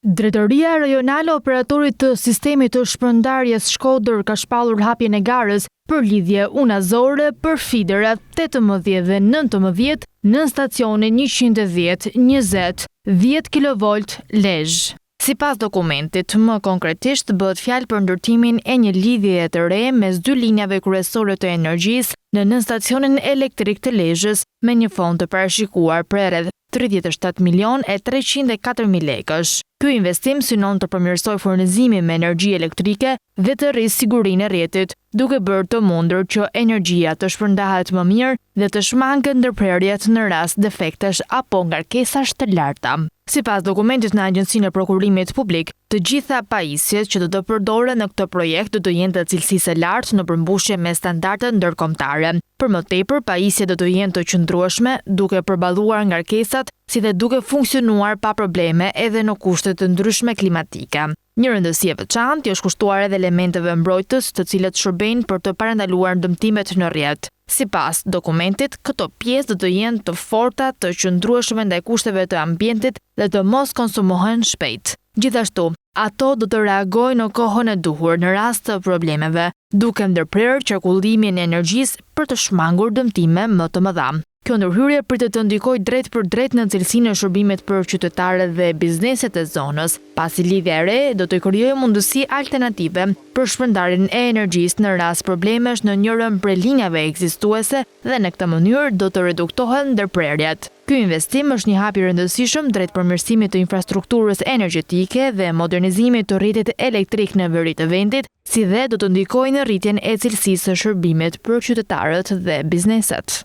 Drejtoria Rajonale Operatorit të Sistemit të Shpërndarjes Shkodër ka shpallur hapjen e garës për lidhje unazore për fiderat 18 dhe 19 në stacionin 110-20 10 kV Lezhë. Sipas dokumentit, më konkretisht bëhet fjalë për ndërtimin e një lidhjeje të re mes dy linjave kryesore të energjisë në stacionin elektrik të Lezhës me një fond të parashikuar për rreth 37.304.000 lekësh. Ky investim synon të përmirësojë furnizimin me energji elektrike dhe të rrisë sigurinë e rrjetit, duke bërë të mundur që energjia të shpërndahet më mirë dhe të shmangen ndërprerjet në rast defektesh apo ngarkesash të larta. Sipas dokumentit në Agjencinë e Prokurimit Publik, të gjitha pajisjet që do të përdoren në këtë projekt do të jenë të cilësisë së lartë në përmbushje me standardet ndërkombëtare. Për më tepër, pajisjet do të jenë të qëndrueshme, duke përballuar ngarkesat, si dhe duke funksionuar pa probleme edhe në kushte të ndryshme klimatike. Një rëndësi e veçantë është kushtuar edhe elementeve mbrojtës, të cilët shërbejnë për të parandaluar dëmtimet në rrjet. Sipas dokumentit, këto pjesë do të jenë të forta, të qëndrueshme ndaj kushteve të ambientit dhe të mos konsumohen shpejt. Gjithashtu, ato do të reagojnë në kohën e duhur në rast të problemeve, duke ndërprerë qarkullimin e energjisë për të shmangur dëmtime më të mëdha. Kjo ndërhyrje pritet të ndikojë drejt për drejt në cilësinë e shërbimit për qytetarët dhe bizneset e zonës, pasi lidhja e re do të krijojë mundësi alternative për shpërndarjen e energjisë në rast problemesh në njërin prej linjave ekzistuese dhe në këtë mënyrë do të reduktohen ndërprerjet. Ky investim është një hap i rëndësishëm drejt përmirësimit të infrastrukturës energjetike dhe modernizimit të rrjetit elektrik në veri të vendit, si dhe do të ndikojë në rritjen e cilësisë së shërbimit për qytetarët dhe bizneset.